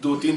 2-3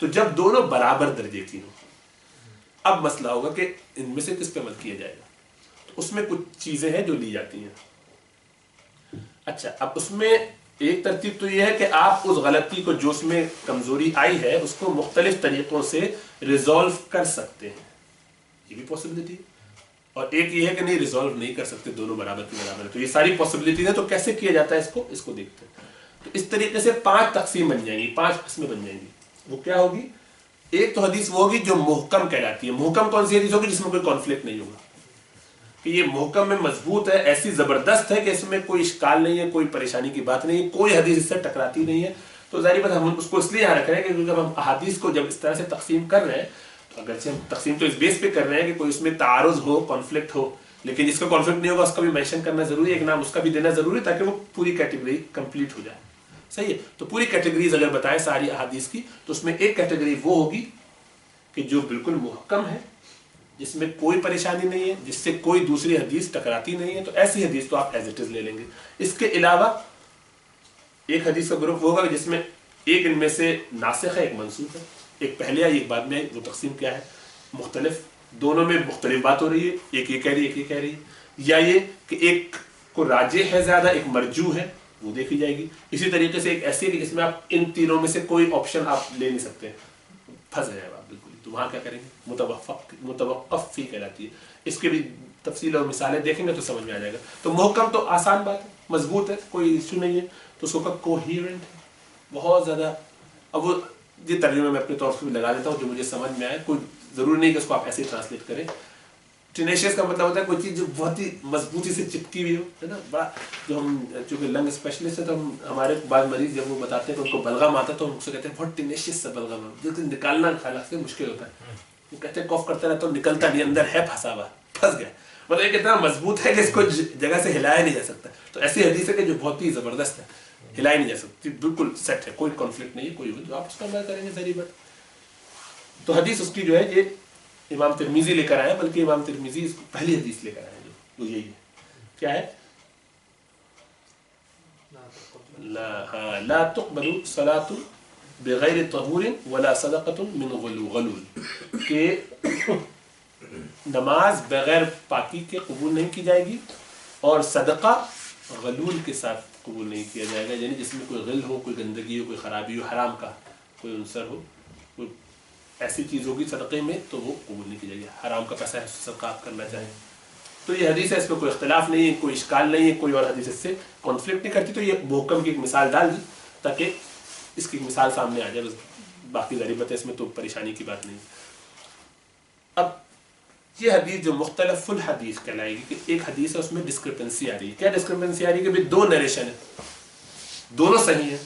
تو جب دونوں برابر درجے کی ہوں، اب مسئلہ ہوگا کہ ان میں سے کس پہ عمل کیا جائے گا. تو اس میں کچھ چیزیں ہیں جو لی جاتی ہیں. اچھا، اب اس میں ایک ترتیب تو یہ ہے کہ آپ اس غلطی کو جو اس میں کمزوری آئی ہے اس کو مختلف طریقوں سے ریزالو کر سکتے ہیں، یہ بھی پاسبلٹی ہے. اور ایک یہ ہے کہ نہیں، ریزالو نہیں کر سکتے، دونوں برابر کے برابر ہے. تو یہ ساری پاسبلٹیز ہیں. تو کیسے کیا جاتا ہے اس کو دیکھتے ہیں. تو اس طریقے سے 5 تقسیم بن جائیں گی، 5 قسمیں بن جائیں گی. وہ کیا ہوگی؟ ایک تو حدیث وہ ہوگی جو محکم کہلاتی ہے. محکم کون سی حدیث ہوگی؟ جس میں کوئی کانفلکٹ نہیں ہوگا، کہ یہ محکم میں مضبوط ہے، ایسی زبردست ہے کہ اس میں کوئی اشکال نہیں ہے، کوئی پریشانی کی بات نہیں ہے، کوئی حدیث اس سے ٹکراتی نہیں ہے. تو ظاہر بات ہم اس کو اس لیے یہاں رکھ رہے ہیں کہ جب ہم احادیث کو جب اس طرح سے تقسیم کر رہے ہیں، تو اگرچہ ہم تقسیم تو اس بیس پہ کر رہے ہیں کہ کوئی اس میں تعارض ہو، کانفلکٹ ہو، لیکن جس کا کانفلکٹ نہیں ہوگا اس کا بھی مینشن کرنا ضروری ہے، ایک نام اس کا بھی دینا ضروری ہے تاکہ وہ پوری کیٹیگری کمپلیٹ ہو جائے. صحیح ہے. تو پوری کیٹیگریز اگر بتائیں ساری احادیث کی، تو اس میں ایک کیٹیگری وہ ہوگی کہ جو بالکل محکم ہے، جس میں کوئی پریشانی نہیں ہے، جس سے کوئی دوسری حدیث ٹکراتی نہیں ہے. تو ایسی حدیث تو آپ ایز اٹ از لے لیں گے. اس کے علاوہ ایک حدیث کا گروپ ہوگا جس میں ایک ان میں سے ناسخ ہے، ایک منسوخ ہے، ایک پہلے آئی ایک بعد میں آئی. وہ تقسیم کیا ہے؟ مختلف، دونوں میں مختلف بات ہو رہی ہے، ایک یہ کہہ رہی ہے، ایک یہ کہہ رہی ہے. یا یہ کہ ایک کو راجح ہے زیادہ، ایک مرجوح ہے، وہ دیکھی جائے گی. اسی طریقے سے ایک ایسی ہے کہ جس میں آپ ان تینوں میں سے کوئی آپشن آپ لے نہیں سکتے، پھنس جائے آپ بالکل. تو وہاں کیا کریں گے؟ متوقف فی کہلاتی ہے. اس کی بھی تفصیل اور مثالیں دیکھیں گے تو سمجھ میں آ جائے گا. تو محکم تو آسان بات ہے، مضبوط ہے، کوئی ایشو نہیں ہے. تو اس کو کوہیرنٹ ہے، بہت زیادہ. اب وہ یہ ترجمے میں اپنے طور سے بھی لگا دیتا ہوں جو مجھے سمجھ میں آئے. کوئی ضروری نہیں کہ اس کو آپ ایسے ہی ٹرانسلیٹ کریں. ٹینیشیس کا مطلب ہوتا ہے کوئی چیز جو بہت ہی مضبوطی سے چپکی ہوئی ہو، ہے نا. بڑا جو ہم چونکہ لنگ اسپیشلسٹ ہے تو ہمارے بعض مریض جب وہ بتاتے ہیں کہ ان کو بلغم آتا ہے تو ہم اس سے کہتے ہیں بہت ٹینیشیس سے بلغم ہے، جو کہ نکالنا خالص سے مشکل ہوتا ہے. وہ کہتے ہیں کاف کرتا رہتا تو نکلتا نہیں، اندر ہے پھنسا ہوا، پھنس گیا. مطلب یہ اتنا مضبوط ہے کہ اس کو جگہ سے ہلایا نہیں جا سکتا. تو ایسی حدیث ہے کہ جو بہت ہی زبردست ہے، ہلائی نہیں جا سکتی، بالکل سیٹ ہے، کوئی کانفلکٹ نہیں ہے، کوئی تو آپ اس کا عمل کریں گے. ظاہر بات. تو حدیث اس کی جو ہے یہ امام ترمذی لے کر آئے، بلکہ امام ترمذی اس کو پہلی حدیث لے کر آئے جو یہی ہے. کیا ہے؟ لا تقبل صلاۃ بغیر طہور ولا صدقۃ من غلول، کہ نماز بغیر پاکی کے قبول نہیں کی جائے گی اور صدقہ غلول کے ساتھ قبول نہیں کیا جائے گا. یعنی جس میں کوئی غل ہو، کوئی گندگی ہو، کوئی خرابی ہو، حرام کا کوئی عنصر ہو، کوئی ایسی چیز ہوگی صدقے میں تو وہ قبول نہیں کی جائے گی. حرام کا پیسہ ہے، صدقہ آپ کرنا چاہیں تو یہ حدیث ہے، اس میں کوئی اختلاف نہیں ہے، کوئی اشکال نہیں ہے، کوئی اور حدیث اس سے کانفلکٹ نہیں کرتی. تو یہ محکم کی ایک مثال ڈال دی تاکہ اس کی مثال سامنے آ جائے. بس باقی ضریبت ہے، اس میں تو پریشانی کی بات نہیں. اب یہ حدیث جو مختلف الحدیث کہلائے گی، کہ ایک حدیث ہے اس میں ڈسکرپنسی آ رہی ہے. کیا ڈسکرپنسی آ رہی ہے؟ کہ دو نریشن ہیں، دونوں صحیح ہیں،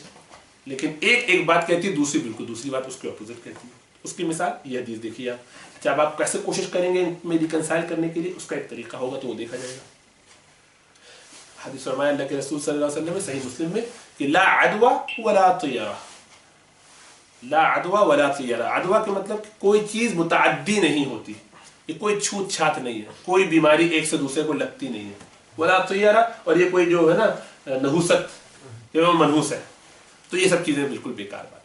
لیکن ایک بات کہتی ہے، دوسری بالکل دوسری بات اس کے اپوزٹ کہتی ہے. اس کی مثال یہ حدیث دیکھیے آپ. جب آپ کیسے کوشش کریں گے ان میں ریکنسائل کرنے کے لیے، اس کا ایک طریقہ ہوگا تو وہ دیکھا جائے گا. حدیث فرمایا اللہ کے رسول صلی اللہ علیہ وسلم میں، صحیح مسلم میں، کہ لا عدوہ ولا طیرہ. لا عدوہ ولا طیرہ. عدوہ کے مطلب کوئی چیز متعدی نہیں ہوتی، یہ کوئی چھوت چھات نہیں ہے، کوئی بیماری ایک سے دوسرے کو لگتی نہیں ہے. ولا طیرہ، اور یہ کوئی جو ہے نا نحوست یا منحوس ہے، تو یہ سب چیزیں بالکل بیکار بات ہے.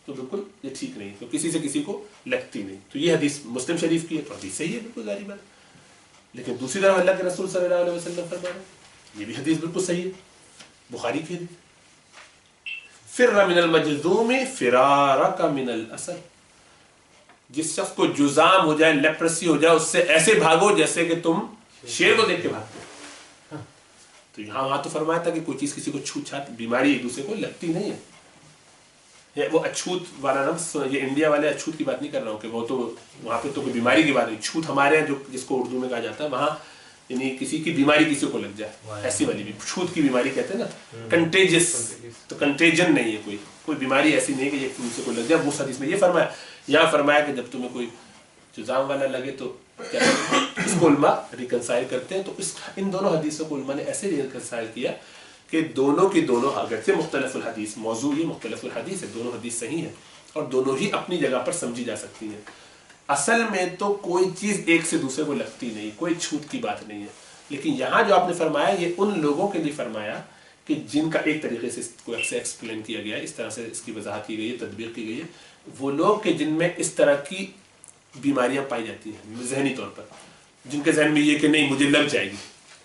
تو بالکل یہ ٹھیک نہیں، تو کسی سے کسی کو لگتی نہیں. تو یہ حدیث مسلم شریف کی ہے، تو حدیث صحیح ہے، بالکل ظاہر بات. لیکن دوسری طرف اللہ کے رسول صلی اللہ علیہ وسلم فرما رہے ہیں، یہ بھی حدیث بالکل صحیح ہے، بخاری کی حدیث. فر من المجذوم فرارک من الاسد. جس شخص کو جزام ہو جائے، لیپرسی ہو جائے، اس سے ایسے بھاگو جیسے کہ تم شیر کو دیکھ کے بھاگتے ہو. تو یہاں وہاں تو فرمایا تھا کہ کوئی چیز کسی کو چھوت چھات، بیماری ایک دوسرے کو لگتی نہیں ہے. وہ اچھوت والا نفس، یہ انڈیا والے اچھوت کی بات نہیں کر رہا ہوں کہ وہ تو وہاں پہ تو کوئی بیماری کی بات نہیں. چھوت ہمارے ہیں جو جس کو اردو میں کہا جاتا ہے، وہاں یعنی کسی کی بیماری کسی کو لگ جائے، ایسی والی بھی چھوت کی بیماری کہتے ہیں نا، کنٹیجس. تو کنٹیجن نہیں ہے، کوئی بیماری ایسی نہیں کہ یہ دوسرے کو لگ جائے. وہ حدیث میں یہ فرمایا. یہاں فرمایا کہ جب تمہیں کوئی جزام والا لگے تو اس کو علماء ریکنسائل کرتے ہیں. تو ان دونوں حدیثوں کو علماء نے ایسے ریکنسائل کیا کہ دونوں کی دونوں اگرچہ مختلف الحدیث، موضوع یہ مختلف الحدیث ہے، دونوں حدیث صحیح ہیں اور دونوں ہی اپنی جگہ پر سمجھی جا سکتی ہیں. اصل میں تو کوئی چیز ایک سے دوسرے کو لگتی نہیں، کوئی چھوٹ کی بات نہیں ہے. لیکن یہاں جو آپ نے فرمایا یہ ان لوگوں کے لیے فرمایا کہ جن کا ایک طریقے سے اس کو ایکسپلین کیا گیا ہے، اس طرح سے اس کی وضاحت کی گئی ہے، تدبیر کی گئی ہے، وہ لوگ کہ جن میں اس طرح کی بیماریاں پائی جاتی ہیں ذہنی طور پر، جن کے ذہن میں یہ کہ نہیں مجھے لگ جائے گی.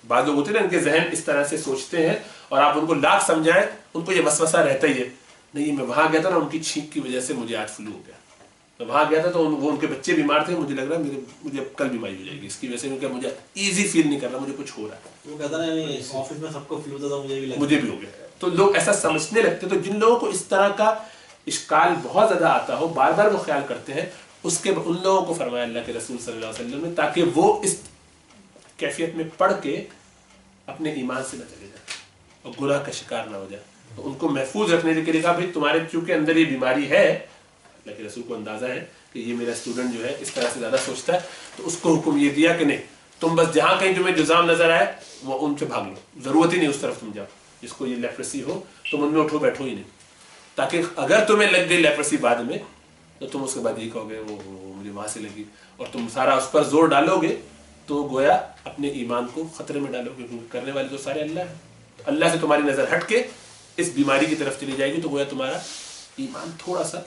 بعض لوگ ہوتے ہیں نا ان کے ذہن اس طرح سے سوچتے ہیں اور آپ ان کو لاکھ سمجھائیں ان کو یہ وسوسہ رہتا ہی ہے، نہیں میں وہاں گیا تھا نا ان کی چھینک کی وجہ سے مجھے آج فلو ہو گیا، میں وہاں گیا تھا تو وہ ان کے بچے بیمار تھے، مجھے لگ رہا ہے مجھے کل بیماری ہو جائے گی اس کی وجہ سے، کیونکہ مجھے ایزی فیل نہیں کر رہا، مجھے کچھ ہو رہا ہے. وہ کہتا نا آفس میں سب کو فلو تھا مجھے بھی ہو گیا. تو لوگ ایسا سمجھنے لگتے. تو جن لوگوں کو اس طرح کا اشکال بہت زیادہ آتا ہو، بار بار وہ خیال کرتے ہیں، ان لوگوں کو فرمایا اللہ کے رسول صلی اللہ علیہ وسلم نے، تاکہ وہ اس کیفیت میں پڑھ کے اپنے ایمان سے نہ چلے جائیں اور گناہ کا شکار نہ ہو جائے. تو ان کو محفوظ رکھنے کے لیے کہا بھائی تمہارے چونکہ اندر یہ بیماری ہے، اللہ کے رسول کو اندازہ ہے کہ یہ میرا اسٹوڈنٹ جو ہے اس طرح سے زیادہ سوچتا ہے، تو اس کو حکم یہ دیا کہ نہیں تم بس جہاں کہیں تمہیں جزام نظر آئے وہ ان سے بھاگ لو، ضرورت ہی نہیں اس طرف تم جاؤ. جس کو یہ لیپرسی ہو تم ان میں اٹھو بیٹھو ہی نہیں، تاکہ اگر تمہیں لگ گئی لیپرسی بعد میں تو تم اس کے بعد یہ کہو گے وہ مجھے وہاں سے لگی، اور تم سارا اس پر زور ڈالو گے تو گویا اپنے ایمان کو خطرے میں ڈالو گے، کیونکہ کرنے والے تو سارے اللہ ہیں. تو اللہ سے تمہاری نظر ہٹ کے اس بیماری کی طرف چلی جائے گی تو گویا تمہارا ایمان تھوڑا سا،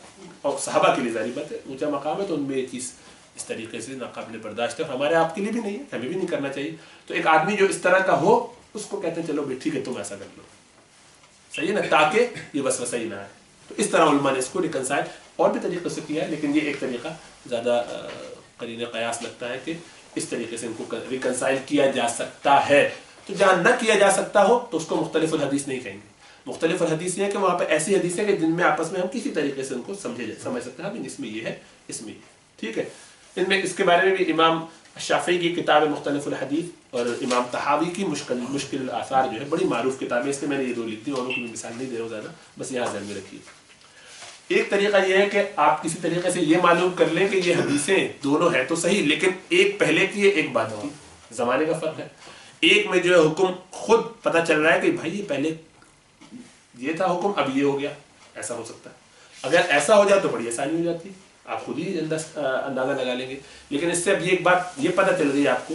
اور صحابہ کے لیے ظاہری بات ہے اونچا مقام ہے تو ان میں یہ چیز اس طریقے سے ناقابل برداشت ہے، اور ہمارے آپ کے لیے بھی نہیں ہے، ہمیں بھی نہیں کرنا چاہیے. تو ایک آدمی جو اس طرح کا ہو اس کو کہتے ہیں چلو بھائی ٹھیک ہے تم ایسا کر لو، صحیح ہے نا، تاکہ یہ وسوسہ ہی نہ آئے. تو اس طرح علماء نے اس کو ریکنسائل اور بھی طریقے سے کیا ہے، لیکن یہ ایک طریقہ زیادہ قرین قیاس لگتا ہے کہ اس طریقے سے ان کو ریکنسائل کیا جا سکتا ہے. تو جہاں نہ کیا جا سکتا ہو تو اس کو مختلف الحدیث نہیں کہیں گے. مختلف الحدیث یہ ہے کہ وہاں پہ ایسی حدیث ہیں کہ جن میں آپس میں ہم کسی طریقے سے ان کو سمجھ سکتے ہیں، اس میں یہ ہے اس میں یہ، ٹھیک ہے. ان میں اس کے بارے میں بھی امام شافعی کی کتاب مختلف الحدیث اور امام طحاوی کی مشکل الاثار جو ہے بڑی معروف کتاب ہے، اس لیے میں نے یہ دو لکھ دی، اوروں کی مثال نہیں دے رہا ہوں زیادہ، بس یہاں ذہن میں رکھیے. ایک طریقہ یہ ہے کہ آپ کسی طریقے سے یہ معلوم کر لیں کہ یہ حدیثیں دونوں ہیں تو صحیح، لیکن ایک پہلے کی ہے ایک بعد کی، زمانے کا فرق ہے. ایک میں جو ہے حکم خود پتہ چل رہا ہے کہ بھائی یہ پہلے یہ تھا حکم اب یہ ہو گیا، ایسا ہو سکتا ہے. اگر ایسا ہو جائے تو بڑی آسانی ہو جاتی ہے، آپ خود ہی اندازہ لگا لیں گے. لیکن اس سے اب یہ ایک بات یہ پتہ چل رہی ہے آپ کو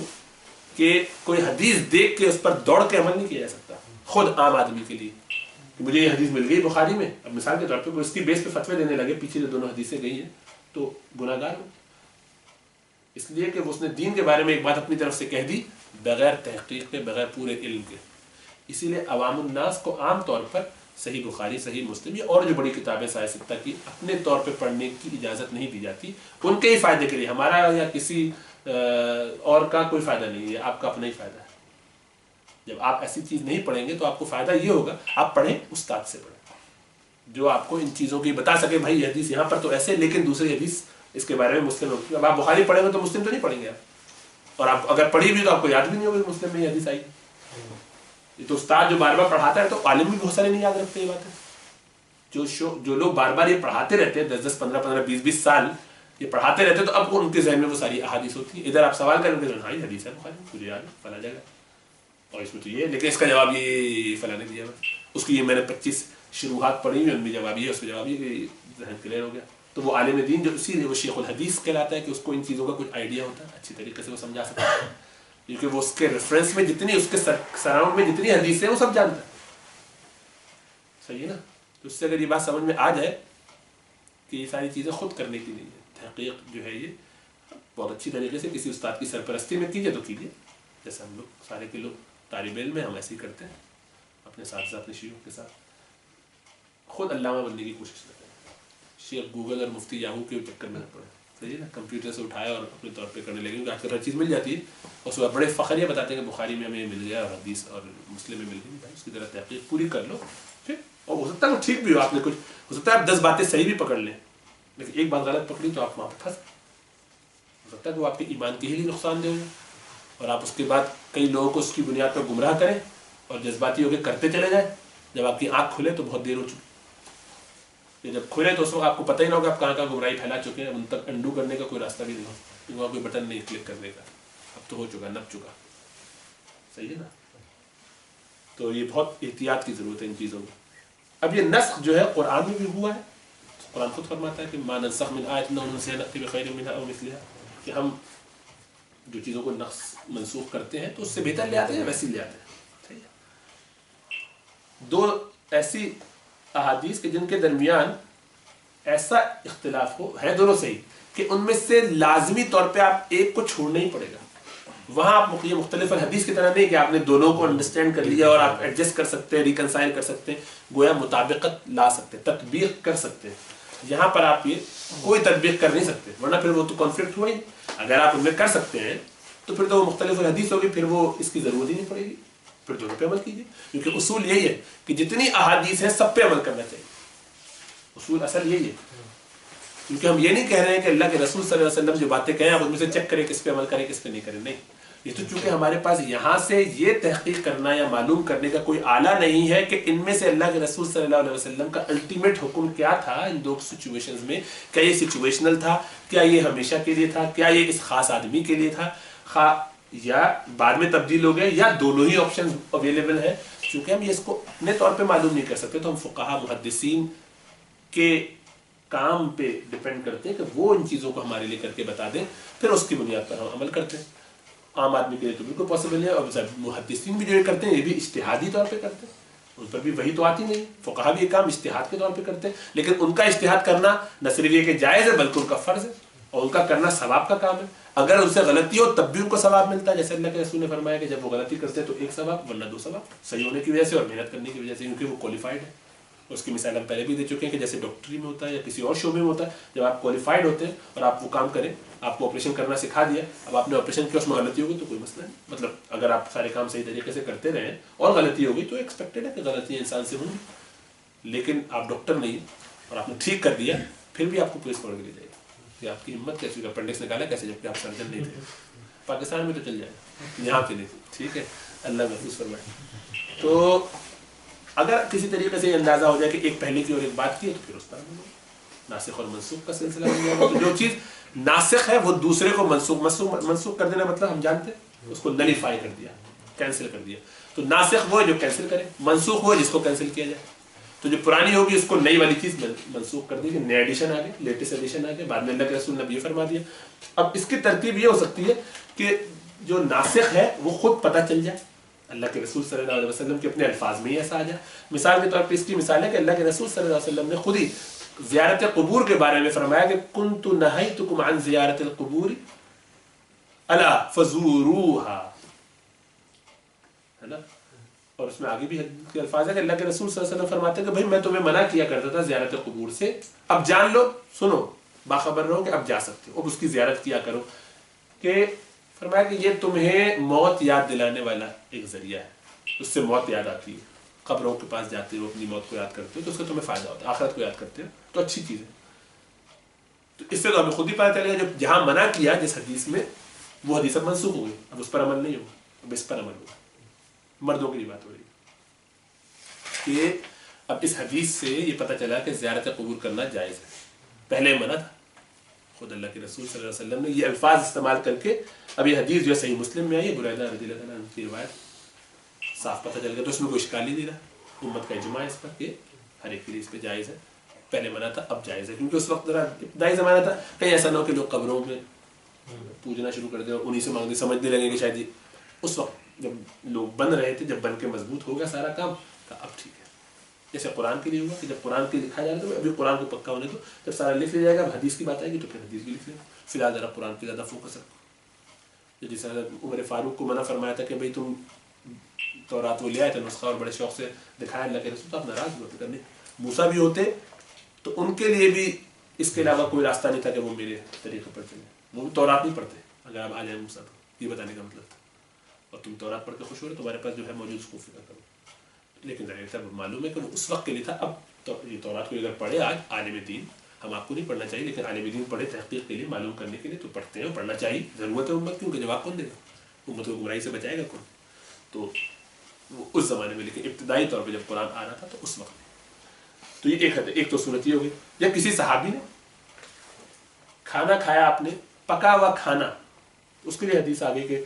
کہ کوئی حدیث دیکھ کے اس پر دوڑ کے عمل نہیں کیا جا سکتا. خود عام آدمی کے لیے مجھے یہ حدیث مل گئی بخاری میں، اب مثال کے طور پہ کوئی اس کی بیس پہ فتوے دینے لگے پیچھے جو دونوں حدیثیں گئی ہیں تو گناہ گار ہو، اس لیے کہ اس نے دین کے بارے میں ایک بات اپنی طرف سے کہہ دی بغیر تحقیق کے، بغیر پورے علم کے. اسی لیے عوام الناس کو عام طور پر صحیح بخاری، صحیح مسلم یا اور جو بڑی کتابیں سائے ستہ کی اپنے طور پہ پڑھنے کی اجازت نہیں دی جاتی، ان کے ہی فائدے کے لیے، ہمارا یا کسی اور کا کوئی فائدہ نہیں ہے، آپ کا اپنا ہی فائدہ ہے. جب آپ ایسی چیز نہیں پڑھیں گے تو آپ کو فائدہ یہ ہوگا آپ پڑھیں استاد سے پڑھیں جو آپ کو ان چیزوں کی بتا سکے، بھائی یہ حدیث یہاں پر تو ایسے، لیکن دوسری حدیث اس کے بارے میں مسلم ہوتی ہے. اب آپ بخاری پڑھیں گے تو مسلم تو نہیں پڑھیں گے آپ، اور آپ اگر پڑھی بھی تو آپ کو یاد بھی نہیں ہوگی مسلم میں یہ حدیث آئی. یہ تو استاد جو بار بار پڑھاتا ہے تو عالم بھی بہت سارے نہیں یاد رکھتے. یہ بات ہے جو لوگ بار بار یہ پڑھاتے رہتے ہیں 10 15 15 20 سال یہ پڑھاتے رہتے ہیں تو اب ان کے ذہن میں وہ ساری احادیث ہوتی ہیں. ادھر آپ سوال کریں گے ہاں یہ حدیث ہے بخاری مجھے یاد ہے فلاں جگہ اور اس میں تو یہ، لیکن اس کا جواب یہ فلاں نے دیا ہے، اس کی یہ میں نے 25 شروحات پڑھی ہوئی ان میں جواب یہ، اس میں جواب یہ، ذہن کلیئر ہو گیا. تو وہ عالم دین جو اسی لیے وہ شیخ الحدیث کہلاتا ہے کہ اس کو ان چیزوں کا کچھ آئیڈیا ہوتا ہے، اچھی طریقے سے وہ سمجھا سکتا ہے، کیونکہ وہ اس کے ریفرنس میں جتنی اس کے سراؤنڈ میں جتنی حدیثیں ہیں وہ سب جانتا ہے. صحیح ہے نا. تو اس سے اگر یہ بات سمجھ میں آ جائے کہ یہ ساری چیزیں خود کرنے کی نہیں ہے، تحقیق جو ہے یہ بہت اچھی طریقے سے کسی استاد کی سرپرستی میں کیجیے تو کیجیے، جیسے ہم لوگ سارے کے لوگ طالب علم میں ہم ایسے ہی کرتے ہیں اپنے ساتھ اپنے شیخوں کے ساتھ. خود علامہ بننے کی کوشش کرتے ہیں، شیخ گوگل اور مفتی یاہو کے چکر میں نہ پڑے. صحیح ہے نا. کمپیوٹر سے اٹھایا اور اپنے طور پہ کرنے لگے، کیونکہ آج کل ہر چیز مل جاتی ہے اور اس بڑے فخر یہ بتاتے ہیں کہ بخاری میں ہمیں مل گیا اور حدیث اور مسلم میں مل گئی. بھائی اس کی طرح تحقیق پوری کر لو پھر، اور ہو سکتا ہے وہ ٹھیک بھی ہو، آپ نے کچھ ہو سکتا ہے آپ 10 باتیں صحیح بھی پکڑ لیں لیکن ایک بات غلط پکڑی تو آپ وہاں پہ پھنس. ہو سکتا ہے کہ وہ آپ کے ایمان کے ہی لیے نقصان دہ ہو اور آپ اس کے بعد کئی لوگوں کو اس کی بنیاد پر گمراہ کریں اور جذباتی ہو کے کرتے چلے جائیں. جب آپ کی آنکھ کھلے تو بہت دیر ہو چکی، جب کھلے تو اس وقت آپ کو پتہ ہی نہ ہوگا آپ کہاں کہاں گمراہی پھیلا چکے ہیں، ان تک انڈو کرنے کا کوئی راستہ بھی نہیں ہو، کیونکہ وہاں کوئی بٹن نہیں کلک کرنے کا، اب تو ہو چکا، نپ چکا. صحیح ہے نا. تو یہ بہت احتیاط کی ضرورت ہے ان چیزوں میں. اب یہ نسخ جو ہے قرآن میں بھی ہوا ہے، قرآن خود فرماتا ہے کہ ما ننسخ من آیۃ أو ننسها نأتی بخیر منها أو مثلها، کہ ہم جو چیزوں کو منسوخ کرتے ہیں تو اس سے بہتر لے آتے ہیں ویسے لے آتے ہیں. دو ایسی احادیث کے جن کے درمیان ایسا اختلاف ہو ہے دونوں صحیح کہ ان میں سے لازمی طور پہ آپ ایک کو چھوڑنا ہی پڑے گا. وہاں آپ یہ مختلف الحدیث کی طرح نہیں کہ آپ نے دونوں کو انڈرسٹینڈ کر لیا اور آپ ایڈجسٹ کر سکتے ہیں, ریکنسائل کر سکتے ہیں, گویا مطابقت لا سکتے ہیں, تطبیق کر سکتے ہیں. یہاں پر آپ یہ کوئی تطبیق کر نہیں سکتے, ورنہ پھر وہ تو کانفلکٹ ہوا ہی. اگر آپ ان میں کر سکتے ہیں تو پھر تو وہ مختلف الحدیث ہوگی, پھر وہ اس کی ضرورت ہی نہیں پڑے گی, پھر دونوں پہ عمل کیجیے. کیونکہ اصول یہی ہے کہ جتنی احادیث ہیں سب پہ عمل کرنا چاہیے. اصول اصل یہی ہے. کیونکہ ہم یہ نہیں کہہ رہے ہیں کہ اللہ کے رسول صلی اللہ علیہ وسلم جو باتیں کہیں آپ ان میں سے چیک کریں کس پہ عمل کریں کس پہ نہیں کریں. نہیں, یہ تو چونکہ ہمارے پاس یہاں سے یہ تحقیق کرنا یا معلوم کرنے کا کوئی آلہ نہیں ہے کہ ان میں سے اللہ کے رسول صلی اللہ علیہ وسلم کا الٹیمیٹ حکم کیا تھا ان دو سچویشنز میں. کیا یہ سچویشنل تھا, کیا یہ ہمیشہ کے لیے تھا, کیا یہ اس خاص آدمی کے لیے تھا, یا بعد میں تبدیل ہو گئے, یا دونوں ہی آپشن اویلیبل ہیں. چونکہ ہم یہ اس کو اپنے طور پہ معلوم نہیں کر سکتے تو ہم فقہا محدثین کے کام پہ ڈپینڈ کرتے ہیں کہ وہ ان چیزوں کو ہمارے لیے کر کے بتا دیں, پھر اس کی بنیاد پر ہم عمل کرتے ہیں. عام آدمی کے لیے تو بالکل پاسبل ہے, اور محدثین بھی جو یہ کرتے ہیں یہ بھی اجتہادی طور پہ کرتے ہیں, ان پر بھی وہی تو آتی نہیں. فقہا بھی یہ کام اجتہاد کے طور پہ کرتے ہیں, لیکن ان کا اجتہاد کرنا نہ صرف یہ کہ جائز ہے بلکہ ان کا فرض ہے, اور ان کا کرنا ثواب کا کام ہے. اگر ان سے غلطی ہو تب بھی ان کو ثواب ملتا ہے, جیسے اللہ کے رسول نے فرمایا کہ جب وہ غلطی کرتے ہیں تو ایک ثواب ورنہ دو ثواب, صحیح ہونے کی وجہ سے اور محنت کرنے کی وجہ سے, کیونکہ وہ کوالیفائڈ ہے. اس کی مثال ہم پہلے بھی دے چکے ہیں کہ جیسے ڈاکٹری میں ہوتا ہے یا کسی اور شعبے میں ہوتا ہے, جب آپ کوالیفائڈ ہوتے ہیں اور آپ وہ کام کریں, آپ کو آپریشن کرنا سکھا دیا, اب آپ نے آپریشن کیا اس میں غلطی ہوگی تو کوئی مسئلہ نہیں. مطلب اگر آپ سارے کام صحیح طریقے سے کرتے رہیں اور غلطی ہوگی تو ایکسپیکٹڈ ہے کہ غلطیاں انسان سے ہوں گی. لیکن آپ ڈاکٹر نہیں اور آپ نے ٹھیک کر دیا, پھر بھی آپ کو پولیس پکڑ کے لے جائے گی کہ آپ کی ہمت کیسی, اپنڈکس نکالا کیسے جبکہ آپ سرجن نہیں تھے. پاکستان میں تو چل جائے گا, یہاں پہ نہیں. ٹھیک ہے, اللہ محفوظ فرمائے. تو اگر کسی طریقے سے یہ اندازہ ہو جائے کہ ایک پہلے کی اور ایک بات کی ہے تو پھر اس پر ناسخ اور منسوخ کا سلسلہ بن جائے گا. تو جو چیز ناسخ ہے وہ دوسرے کو منسوخ کر دینا, مطلب ہم جانتے ہیں اس کو نلیفائی کر دیا, کینسل کر دیا. تو ناسخ وہ ہے جو کینسل کرے, منسوخ وہ ہے جس کو کینسل کیا جائے. تو جو پرانی ہوگی اس کو نئی والی چیز منسوخ کر دی کہ نیا ایڈیشن آ گیا, لیٹسٹ ایڈیشن آ گیا, بعد میں اللہ کے رسول نے بھی یہ فرما دیا. اب اس کی ترتیب یہ ہو سکتی ہے کہ جو ناسخ ہے وہ خود پتہ چل جائے, اللہ کے رسول صلی اللہ علیہ وسلم کے اپنے الفاظ میں ہی ایسا آ جائے. مثال کے طور پہ اس کی مثال ہے کہ اللہ کے رسول صلی اللہ علیہ وسلم نے خود ہی زیارت قبور کے بارے میں فرمایا کہ کنت نہیتکم عن زیارت القبور الا فزوروها, ہے نا. اور اس میں آگے بھی حدیث کے الفاظ ہے کہ اللہ کے رسول صلی اللہ علیہ وسلم فرماتے ہیں کہ بھائی میں تمہیں منع کیا کرتا تھا زیارت قبور سے, اب جان لو, سنو, باخبر رہو کہ اب جا سکتے ہو, اب اس کی زیارت کیا کرو. کہ فرمایا کہ یہ تمہیں موت یاد دلانے والا ایک ذریعہ ہے, اس سے موت یاد آتی ہے. قبروں کے پاس جاتے ہو, اپنی موت کو یاد کرتے ہو تو اس کا تمہیں فائدہ ہوتا ہے, آخرت کو یاد کرتے ہو تو اچھی چیز ہے. تو اس سے تو ہمیں خود ہی پتہ چلے گا جب جہاں منع کیا جس حدیث میں وہ حدیث منسوخ ہو گئی, اب اس پر عمل نہیں ہوگا, اب اس پر عمل ہوگا. مردوں کی بات ہو رہی ہے کہ اب اس حدیث سے یہ پتہ چلا کہ زیارت قبور کرنا جائز ہے. پہلے منع تھا, خود اللہ کے رسول صلی اللہ علیہ وسلم نے یہ الفاظ استعمال کر کے, اب یہ حدیث جو صحیح مسلم میں آئی ہے, بریدہ رضی اللہ عنہ کی روایت, صاف پتہ چل گیا. تو اس میں کوئی اشکال ہی نہیں رہا, امت کا اجماع ہے اس پر کہ ہر ایک کے لیے اس پہ جائز ہے. پہلے منع تھا اب جائز ہے, کیونکہ اس وقت ذرا ابتدائی زمانہ تھا, کہیں ایسا نہ ہو کہ لوگ قبروں میں پوجنا شروع کر دیں اور انہیں سے مانگنے سمجھنے لگیں کہ شاید اس وقت جب لوگ بن رہے تھے, جب بن کے مضبوط ہو گیا سارا کام, تو اب ٹھیک ہے. جیسے قرآن کے لیے ہوا کہ جب قرآن کے لکھا جائے گا تو ابھی قرآن کو پکا ہونے تو جب سارا لکھ لیا جائے گا, اب حدیث کی بات آئے گی تو پھر حدیث بھی لکھ لیں. فی الحال ذرا قرآن پہ زیادہ فوکس رکھو. جیسے عمر فاروق کو منع فرمایا تھا کہ بھائی تم تورات وہ لے آئے تھے نسخہ اور بڑے شوق سے دکھایا اللہ کے رسول, تو آپ ناراض ہوتے کرنے. موسیٰ بھی ہوتے تو ان کے لیے بھی اس کے علاوہ کوئی راستہ نہیں تھا کہ وہ میرے طریقے پر چلیں. وہ بھی تورات نہیں پڑھتے, اگر آپ آ جائیں موسیٰ تو یہ بتانے کا مطلب تھا. اور تم تورات پڑھ کے خوش ہو رہے, تمہارے پاس جو ہے موجود اس کو فکر کرو. لیکن ظاہر معلوم ہے کہ وہ اس وقت کے لیے تھا. اب تو یہ تورات کو اگر پڑھے آج عالم دین, ہم آپ کو نہیں پڑھنا چاہیے, لیکن عالم دین پڑھے تحقیق کے لیے, معلوم کرنے کے لیے, تو پڑھتے ہیں, پڑھنا چاہیے, ضرورت ہے امت کی, ان کا جواب کون دے گا, امت کو گمراہی سے بچائے گا کون. تو وہ اس زمانے میں, لیکن ابتدائی طور پہ جب قرآن آ رہا تھا تو اس وقت. تو یہ ایک تو صورت یہ ہوگی. یا کسی صحابی نے کھانا کھایا, آپ نے پکا ہوا کھانا, اس کے لیے حدیث آگے کہ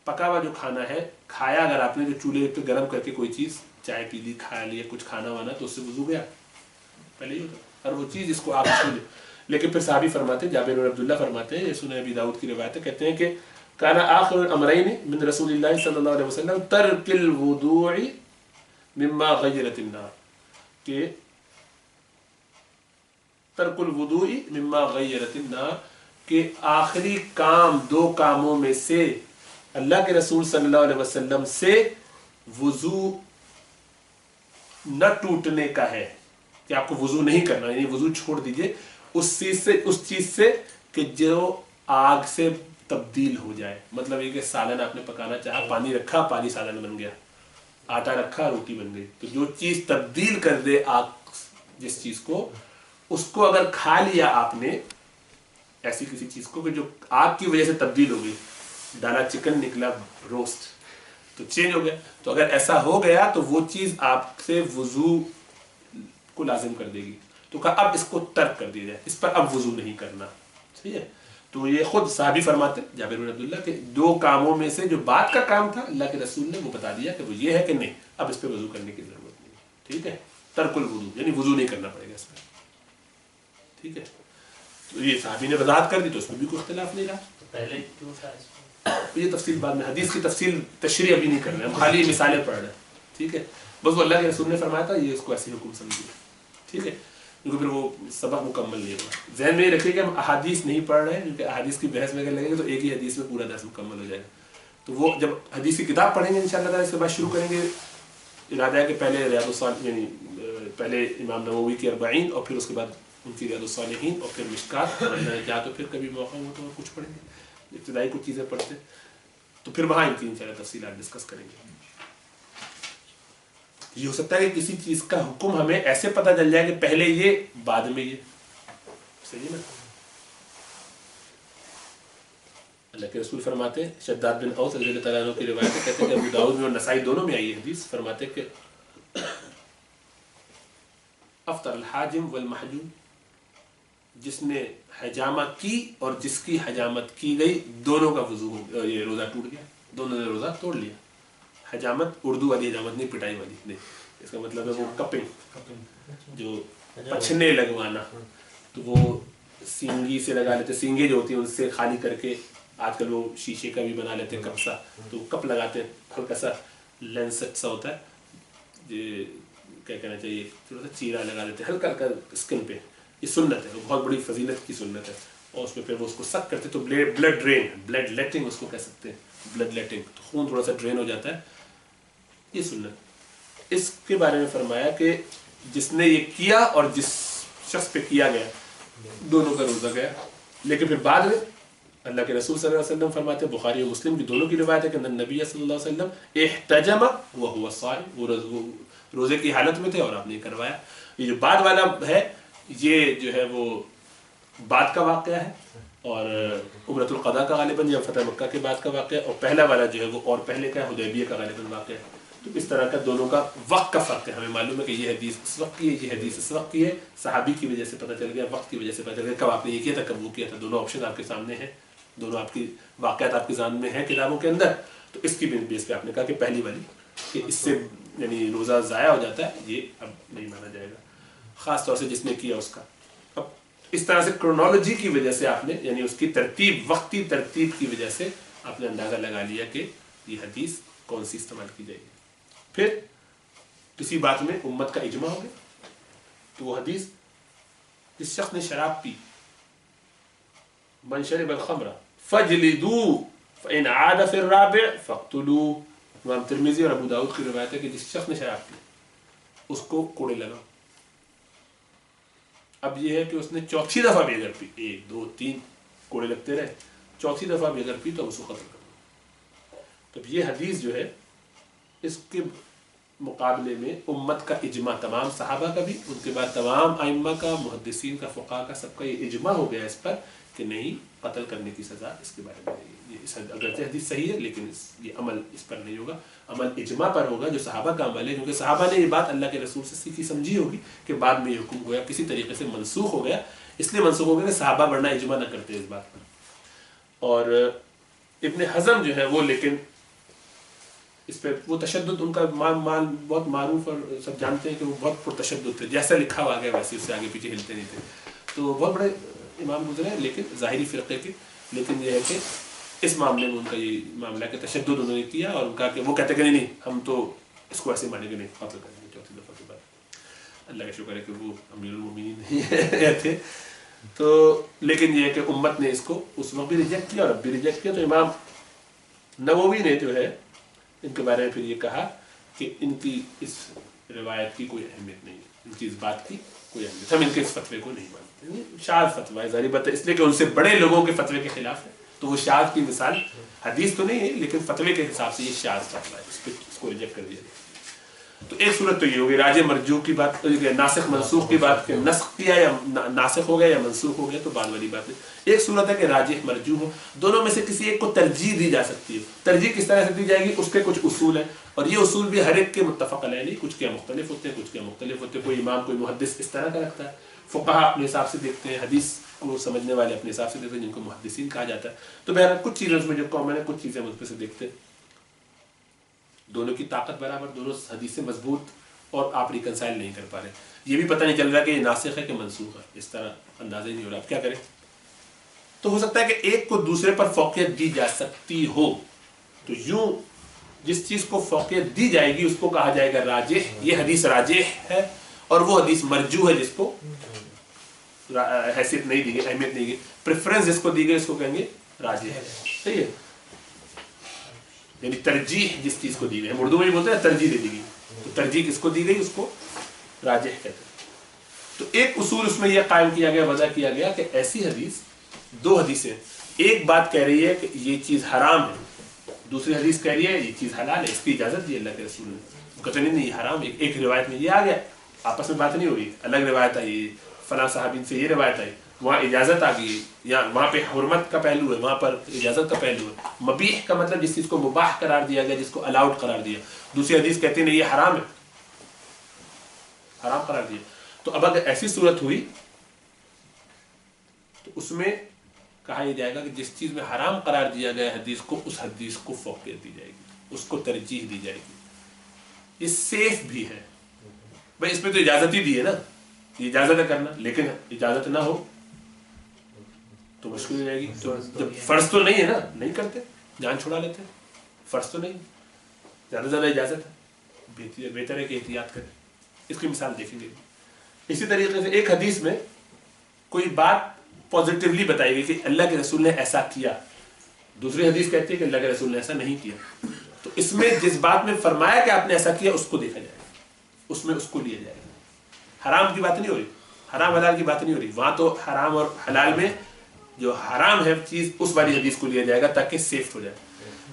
پکا ہوا جو کھانا ہے کھایا اگر آپ نے جو چولہے پہ گرم کر کے کوئی چیز, چائے پی لی, کھا لیا, کچھ کھانا وانا, تو اس سے وضو گیا. پہلے ہی ہوتا, اور وہ چیز اس کو آپ چھو لیں. لیکن پھر صحابی فرماتے ہیں, جابر بن عبداللہ فرماتے ہیں, یہ سنن ابی داؤد کی روایت ہے, کہتے ہیں کہ کانا آخر الامرین من رسول اللہ صلی اللہ علیہ وسلم ترک الوضوء مما غیرت النار کہ ترک الوضوء مما غیرت النار کہ آخری کام 2 کاموں میں سے اللہ کے رسول صلی اللہ علیہ وسلم سے وضو نہ ٹوٹنے کا ہے کہ آپ کو وضو نہیں کرنا، یعنی وضو چھوڑ دیجئے اس چیز سے کہ جو آگ سے تبدیل ہو جائے. مطلب یہ کہ سالن آپ نے پکانا چاہا، پانی رکھا، پانی سالن بن گیا، آٹا رکھا، روٹی بن گئی. تو جو چیز تبدیل کر دے آگ جس چیز کو، اس کو اگر کھا لیا آپ نے، ایسی کسی چیز کو کہ جو آگ کی وجہ سے تبدیل ہو گئی، ڈالا چکن نکلا روسٹ تو چینج ہو گیا. تو اگر ایسا ہو گیا تو وہ چیز آپ سے وضو کو لازم کر دے گی. تو کہا اب اس کو ترک کر دیا جائے، اس پر اب وضو نہیں کرنا. صحیح ہے. تو یہ خود صحابی فرماتے جابر بن عبداللہ کہ 2 کاموں میں سے جو بعد کا کام تھا اللہ کے رسول نے وہ بتا دیا کہ وہ یہ ہے کہ نہیں اب اس پہ وضو کرنے کی ضرورت نہیں. ٹھیک ہے. ترک الوضو یعنی وضو نہیں کرنا پڑے گا اس پہ. ٹھیک ہے. تو یہ صحابی نے وضاحت کر دی تو اس میں بھی کوئی اختلاف نہیں رہا. پہلے کیوں تھا یہ تفصیل بعد میں، حدیث کی تفصیل تشریح ابھی نہیں کر رہے ہیں، ہم خالی مثالیں پڑھ رہے ہیں. ٹھیک ہے. بس وہ اللہ کے رسول نے فرمایا تھا، یہ اس کو ایسی حکم سمجھیے. ٹھیک ہے. کیونکہ پھر وہ سبق مکمل نہیں ہوگا. ذہن میں یہ رکھیے کہ ہم احادیث نہیں پڑھ رہے ہیں، کیونکہ احادیث کی بحث میں اگر لگیں گے تو ایک ہی حدیث میں پورا درس مکمل ہو جائے گا. تو وہ جب حدیث کی کتاب پڑھیں گے انشاءاللہ تعالیٰ اس کے بعد شروع کریں گے. ارادہ ہے کہ پہلے ریاض الصالحین یعنی پہلے امام نووی کی 40 اور پھر اس کے بعد ان کی ریاض الصالحین اور پھر مشکات، یا تو پھر کبھی موقع ہو تو کچھ پڑھیں گے، ابتدائی کچھ چیزیں پڑھتے تو پھر وہاں ان کی انشاءاللہ تفصیلات ڈسکس کریں گے. یہ ہو سکتا ہے کہ کسی چیز کا حکم ہمیں ایسے پتہ چل جائے کہ پہلے یہ بعد میں یہ. صحیح نا. اللہ کے رسول فرماتے ہیں، شداد بن اوس رضی اللہ تعالیٰ عنہ کی روایت ہے، کہتے ہیں کہ ابو داؤد میں اور نسائی دونوں میں آئی ہے حدیث، فرماتے ہیں کہ افطر الحاجم والمحجوم، جس نے حجامہ کی اور جس کی حجامت کی گئی دونوں کا وضو ہو، یہ روزہ ٹوٹ گیا، دونوں نے روزہ توڑ لیا. حجامت اردو والی حجامت نہیں، پٹائی والی نہیں، اس کا مطلب ہے وہ کپنگ، جو پچھنے لگوانا. تو وہ سینگی سے لگا لیتے، سینگیں جو ہوتی ہیں ان سے خالی کر کے، آج کل وہ شیشے کا بھی بنا لیتے ہیں کپ سا، تو کپ لگاتے ہیں، ہلکا سا لینسٹ سا ہوتا ہے، کیا کہنا چاہیے، تھوڑا سا چیرا لگا دیتے ہیں ہلکا ہلکا اسکن پہ. یہ سنت ہے، وہ بہت بڑی فضیلت کی سنت ہے. اور اس میں پھر وہ اس کو سک کرتے تو بلڈ ڈرین، بلڈ لیٹنگ اس کو کہہ سکتے ہیں، بلڈ لیٹنگ، تو خون تھوڑا سا ڈرین ہو جاتا ہے. یہ سنت. اس کے بارے میں فرمایا کہ جس نے یہ کیا اور جس شخص پہ کیا گیا دونوں کا روزہ گیا. لیکن پھر بعد میں اللہ کے رسول صلی اللہ علیہ وسلم فرماتے ہیں، بخاری اور مسلم کی دونوں کی روایت ہے کہ نبی صلی اللہ علیہ وسلم احتجم وهو صائم، وہ روزے کی حالت میں تھے اور آپ نے کروایا. یہ جو بعد والا ہے یہ جو ہے وہ بعد کا واقعہ ہے اور عمرۃ القضاء کا غالباً یا فتح مکہ کے بعد کا واقعہ ہے، اور پہلا والا جو ہے وہ اور پہلے کا ہے، حدیبیہ کا غالباً واقعہ ہے. تو اس طرح کا دونوں کا وقت کا فرق ہے. ہمیں معلوم ہے کہ یہ حدیث اس وقت کی ہے، یہ حدیث اس وقت کی ہے، صحابی کی وجہ سے پتہ چل گیا، وقت کی وجہ سے پتہ چل گیا، کب آپ نے یہ کیا تھا کب وہ کیا تھا. دونوں آپشن آپ کے سامنے ہیں، دونوں آپ کی واقعات آپ کے ذہن میں ہیں کتابوں کے اندر. تو اس کی بیس پہ آپ نے کہا کہ پہلی والی کہ اس سے یعنی روزہ ضائع ہو جاتا ہے، یہ اب نہیں مانا جائے گا، خاص طور سے جس نے کیا اس کا. اب اس طرح سے کرونالوجی کی وجہ سے آپ نے یعنی اس کی ترتیب، وقتی ترتیب کی وجہ سے آپ نے اندازہ لگا لیا کہ یہ حدیث کون سی استعمال کی جائے گی. پھر کسی بات میں امت کا اجماع ہو گیا تو وہ حدیث، جس شخص نے شراب پی، من شرب الخمر فجلدوا فإن عاد في الرابع فاقتلوا. امام ترمذی اور ابو داؤد کی روایت ہے کہ جس شخص نے شراب پی اس کو کوڑے لگا. اب یہ ہے کہ اس نے چوتھی دفعہ بھی اگر پی، 1 2 3 کوڑے لگتے رہے، چوتھی دفعہ بھی اگر پی تو اس کو قتل کر دو. تو یہ حدیث جو ہے اس کے مقابلے میں امت کا اجماع، تمام صحابہ کا بھی، ان کے بعد تمام ائمہ کا، محدثین کا، فقہاء کا، سب کا یہ اجماع ہو گیا اس پر کہ نہیں، قتل کرنے کی سزا اس کے بارے میں نہیں. اگرچہ حدیث صحیح ہے لیکن یہ عمل اس پر نہیں ہوگا، عمل اجماع پر ہوگا جو صحابہ کا عمل ہے، کیونکہ صحابہ نے یہ بات اللہ کے رسول سے سیکھی سمجھی ہوگی کہ بعد میں یہ حکم ہوا کسی طریقے سے منسوخ ہو گیا. اس لیے منسوخ ہو گیا کہ صحابہ ورنہ اجماع نہ کرتے اس بات پر. اور ابن حزم جو ہے وہ لیکن اس پہ وہ تشدد ان کا بہت معروف اور سب جانتے ہیں کہ وہ بہت پرتشدد تھے، جیسا لکھا ہوا گیا ویسے اس سے آگے پیچھے ہلتے نہیں تھے. تو بہت بڑے امام گزرے ہیں لیکن ظاہری فرقے کے. لیکن یہ ہے کہ اس معاملے میں ان کا یہ معاملہ کہ تشدد انہوں نے کیا اور ان کا کہ وہ کہتے کہ نہیں ہم تو اس کو ایسے مانے گے نہیں قتل کریں گے چوتھی دفعہ کے بعد. اللہ کا شکر ہے کہ وہ امیر المومنین نہیں تھے. تو لیکن یہ کہ امت نے اس کو اس وقت بھی ریجیکٹ کیا اور اب بھی ریجیکٹ کیا. تو امام نووی نے جو ہے ان کے بارے میں پھر یہ کہا کہ ان کی اس روایت کی کوئی اہمیت نہیں ہے, ان کی اس بات کی کوئی اہمیت, ہم ان کے اس فتوے کو نہیں مانتے. شاذ فتویٰ ہے ظاہری بات ہے, اس لیے کہ ان سے بڑے لوگوں کے فتوے کے خلاف ہے, تو وہ شاذ کی مثال حدیث تو نہیں ہے لیکن فتوے کے حساب سے یہ شاذ فتویٰ ہے, اس کو ریجیکٹ کر دیا گیا. تو ایک صورت تو یہ ہوگی راجع مرجوع کی بات, ناسخ منسوخ کی بات, کہ نسخ کیا یا ناسخ ہو گیا یا منسوخ ہو گیا تو بعد والی بات ہے. ایک صورت ہے کہ راجح مرجوع ہو, دونوں میں سے کسی ایک کو ترجیح دی جا سکتی ہے. ترجیح کس طرح سے دی جائے گی, اس کے کچھ اصول ہیں اور یہ اصول بھی ہر ایک کے متفق علیہ نہیں, کچھ کے مختلف ہوتے ہیں, کچھ کے مختلف ہوتے ہیں. کوئی امام کوئی محدث اس طرح کا رکھتا ہے, فقہا اپنے حساب سے دیکھتے ہیں, حدیث کو سمجھنے والے اپنے حساب سے دیکھتے ہیں جن کو محدثین کہا جاتا ہے. تو بہرحال کچھ چیزیں اس میں جو کامن ہے, کچھ چیزیں ہم اس پہ سے دیکھتے ہیں. دونوں کی طاقت برابر, دونوں حدیث سے مضبوط, اور آپ ریکنسائل نہیں کر پا رہے. یہ بھی پتہ نہیں چل رہا کہ یہ ناسخ ہے کہ منسوخ ہے, اس طرح اندازہ ہی نہیں ہو رہا. آپ کیا کریں؟ تو ہو سکتا ہے کہ ایک کو دوسرے پر فوقیت دی جا سکتی ہو, تو یوں جس چیز کو فوقیت دی جائے گی اس کو کہا جائے گا راجح, یہ حدیث راجح ہے, اور وہ حدیث مرجوح ہے جس کو حیثیت نہیں دی گئی, اہمیت نہیں دی گئی, پریفرنس جس کو دی گئی اس کو کہیں گے راجح ہے. صحیح ہے, یعنی ترجیح جس چیز کو دی گئی, ہم اردو میں بھی بولتے ہیں ترجیح دے دی گئی, تو ترجیح کس کو دی گئی اس کو راجح کہتے ہیں. تو ایک اصول اس میں یہ قائم کیا گیا, وضع کیا گیا کہ ایسی حدیث, دو حدیثیں, ایک بات کہہ رہی ہے کہ یہ چیز حرام ہے, دوسری حدیث کہہ رہی ہے یہ چیز حلال ہے, اس کی اجازت دی اللہ کے رسول نے. کہتے نہیں یہ حرام ہے, ایک روایت میں یہ آ گیا, آپس میں بات نہیں ہو رہی, الگ روایت آئی, فلاں صحابین سے یہ روایت آئی, وہاں اجازت آ گئی, یا وہاں پہ حرمت کا پہلو ہے, وہاں پر اجازت کا پہلو ہے. مبیح کا مطلب جس چیز کو مباح قرار دیا گیا, جس کو الاؤڈ قرار دیا. دوسری حدیث کہتے ہیں نہیں یہ حرام ہے, حرام قرار دیا. تو اب اگر ایسی صورت ہوئی تو اس میں کہا یہ جائے گا کہ جس چیز میں حرام قرار دیا گیا حدیث کو, اس حدیث کو فوقیت دی جائے گی, اس کو ترجیح دی جائے گی. یہ سیف بھی ہے بھائی, اس میں تو اجازت ہی دی ہے نا, یہ اجازت ہے کرنا, لیکن اجازت نہ ہو تو مشکل ہو جائے گی. تو جب فرض تو نہیں ہے نا, نہیں کرتے, جان چھڑا لیتے, فرض تو نہیں, زیادہ زیادہ اجازت ہے, بہتر ہے کہ احتیاط کریں. اس کی مثال دیکھیں گے. اسی طریقے سے ایک حدیث میں کوئی بات پازیٹیولی بتائی گئی کہ اللہ کے رسول نے ایسا کیا, دوسری حدیث کہتی ہے کہ اللہ کے رسول نے ایسا نہیں کیا. تو اس میں جس بات میں فرمایا کہ آپ نے ایسا کیا اس کو دیکھا جائے گا, اس میں اس کو لیا جائے گا. حرام کی بات نہیں ہو رہی, حرام حلال کی بات نہیں ہو رہی, وہاں تو حرام اور حلال میں جو حرام ہے چیز اس والی حدیث کو لیا جائے گا تاکہ سیف ہو جائے.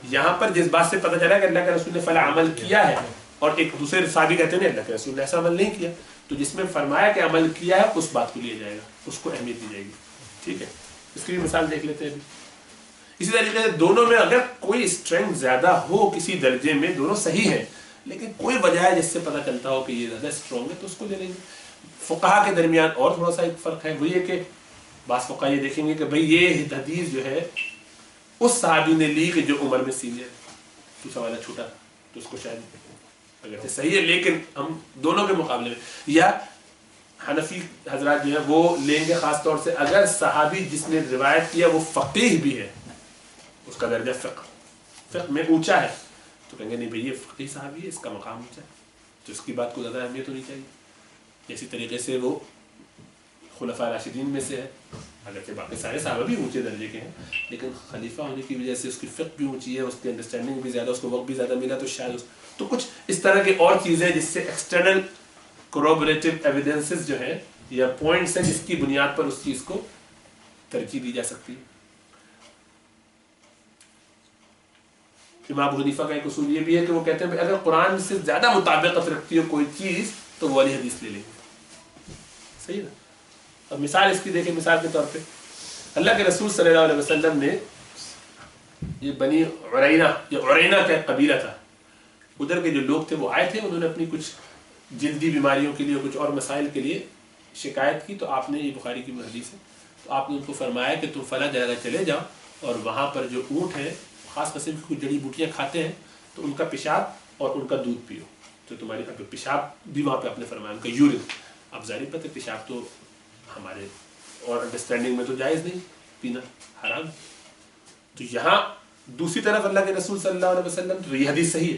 یہاں پر جس بات سے پتہ چلا کہ اللہ کے رسول نے فلاں عمل کیا ہے, اور ایک دوسرے صحابی کہتے ہیں اللہ کے رسول نے ایسا عمل نہیں کیا, تو جس میں فرمایا کہ عمل کیا ہے اس بات کو لیا جائے گا, اس کو اہمیت دی جائے گی. ٹھیک ہے, اس کی بھی مثال دیکھ لیتے ہیں. اسی طریقے سے دونوں میں اگر کوئی اسٹرینتھ زیادہ ہو کسی درجے میں, دونوں صحیح ہیں لیکن کوئی وجہ ہے جس سے پتہ چلتا ہو کہ یہ زیادہ اسٹرانگ ہے, تو اس کو لے لیں گے. فقہا کے درمیان اور تھوڑا سا ایک فرق ہے, وہ یہ کہ بعض فقہا یہ دیکھیں گے کہ بھئی یہ حدیث جو ہے اس صحابی نے لی کہ جو عمر میں سینئر, تو سوال چھوٹا, تو اس کو شاید اگرچہ صحیح ہے لیکن ہم دونوں کے مقابلے میں, یا حنفی حضرات جو ہے وہ لیں گے خاص طور سے اگر صحابی جس نے روایت کیا وہ فقیہ بھی ہے, اس کا درجہ فقہ میں اونچا ہے, تو کہیں گے نہیں بھئی یہ فقیہ صحابی ہے, اس کا مقام اونچا ہے, تو اس کی بات کو زیادہ اہمیت ہونی چاہیے. اسی طریقے سے وہ خلفاء راشدین میں سے ہے, اگرچہ باقی سارے صحابہ بھی اونچے درجے کے ہیں لیکن خلیفہ ہونے کی وجہ سے اس کی فقہ بھی اونچی ہے, اس کی انڈرسٹینڈنگ بھی زیادہ, اس کو وقت بھی زیادہ ملا, تو شاید تو کچھ اس طرح کی اور چیزیں جس سے ایکسٹرنل کوروبریٹو ایویڈنسز جو ہے یا پوائنٹس ہیں جس کی بنیاد پر اس چیز کو ترجیح دی جا سکتی ہے. امام ابو حنیفہ کا ایک اصول یہ بھی ہے کہ وہ کہتے ہیں اگر قرآن سے زیادہ مطابقت رکھتی ہو کوئی چیز تو وہ والی حدیث لے لیں گے. صحیح ہے نا. اب مثال اس کی دیکھیں, مثال کے طور پہ اللہ کے رسول صلی اللہ علیہ وسلم نے یہ بنی عرینہ کا ایک قبیلہ تھا, ادھر کے جو لوگ تھے وہ آئے تھے, انہوں نے اپنی کچھ جلدی بیماریوں کے لیے کچھ اور مسائل کے لیے شکایت کی, تو آپ نے, یہ بخاری کی حدیث ہے, تو آپ نے ان کو فرمایا کہ تم فلاں جگہ چلے جاؤ اور وہاں پر جو اونٹ ہیں خاص قسم کی کچھ جڑی بوٹیاں کھاتے ہیں, تو ان کا پیشاب اور ان کا دودھ پیو, تو تمہاری پیشاب بھی وہاں پہ آپ نے فرمایا, ان کا یورین. اب ظاہر بات ہے پیشاب تو ہمارے اور انڈرسٹینڈنگ میں تو جائز نہیں, پینا حرام. تو یہاں دوسری طرف اللہ کے رسول صلی اللہ علیہ وسلم, تو یہ حدیث صحیح ہے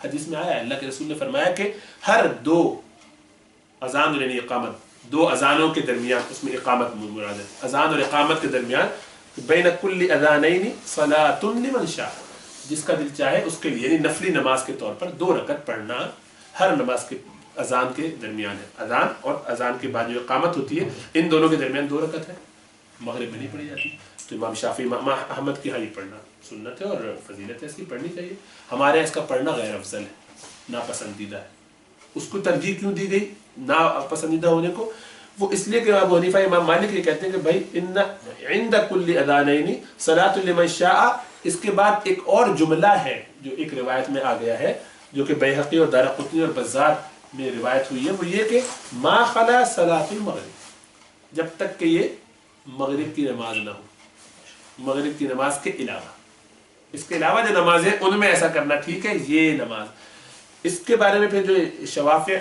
حدیث میں آیا ہے اللہ کے رسول نے فرمایا کہ ہر 2 اذان یعنی اقامت 2 اذانوں کے درمیان اس میں اقامت مراد ہے اذان اور اقامت کے درمیان بین کل اذانین صلاۃ لمن شاء جس کا دل چاہے اس کے لیے یعنی نفلی نماز کے طور پر 2 رکعت پڑھنا ہر نماز کے اذان کے درمیان ہے اذان اور اذان کے بعد جو اقامت ہوتی ہے ان دونوں کے درمیان 2 رکعت ہے مغرب میں نہیں پڑھی جاتی تو امام شافعی امام احمد کی حالی پڑھنا سنت ہے اور فضیلت ہے اس کی پڑھنی چاہیے ہمارے یہاں اس کا پڑھنا غیر افضل ہے ناپسندیدہ ہے اس کو ترجیح کیوں دی گئی ناپسندیدہ ہونے کو وہ اس لیے کہ ابو حنیفہ امام مالک یہ کہتے ہیں کہ بھائی ان عند کل اذانین صلاۃ لمن شاء اس کے بعد ایک اور جملہ ہے جو ایک روایت میں آ گیا ہے جو کہ بیہقی اور دارقطنی اور بزار میں روایت ہوئی ہے وہ یہ کہ ما خلا صلاۃ المغرب جب تک کہ یہ مغرب کی نماز نہ ہو مغرب کی نماز کے علاوہ اس کے علاوہ جو نمازیں ان میں ایسا کرنا ٹھیک ہے یہ نماز اس کے بارے میں پھر جو شوافع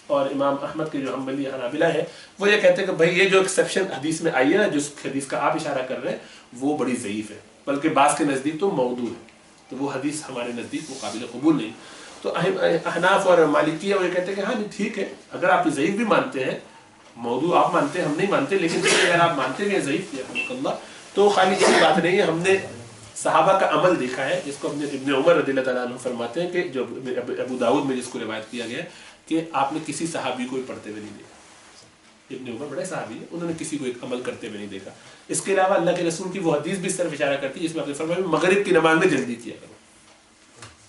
اور امام احمد کے جو حنبلی حنابلہ ہے وہ یہ کہتے ہیں کہ بھائی یہ جو ایکسیپشن حدیث میں آئی ہے نا جس حدیث کا آپ اشارہ کر رہے ہیں وہ بڑی ضعیف ہے بلکہ بعض کے نزدیک تو موضوع ہے تو وہ حدیث ہمارے نزدیک وہ قابل قبول نہیں تو احناف اور مالکیہ وہ یہ کہتے ہیں کہ ہاں ٹھیک ہے اگر آپ ضعیف بھی مانتے ہیں موضوع آپ مانتے ہیں ہم نہیں مانتے لیکن اگر آپ مانتے بھی ہیں ضعیف اللہ تو خالی یہی بات نہیں ہے ہم نے صحابہ کا عمل دیکھا ہے جس کو ابن عمر رضی اللہ تعالیٰ عنہ فرماتے ہیں کہ جو ابو داؤد میں جس کو روایت کیا گیا ہے کہ آپ نے کسی صحابی کو پڑھتے ہوئے نہیں دیکھا ابن عمر بڑے صحابی ہیں انہوں نے کسی کو ایک عمل کرتے ہوئے نہیں دیکھا اس کے علاوہ اللہ کے رسول کی وہ حدیث بھی اس طرف اشارہ کرتی ہے جس میں آپ نے فرمایا مغرب کی نماز میں جلدی کیا کرو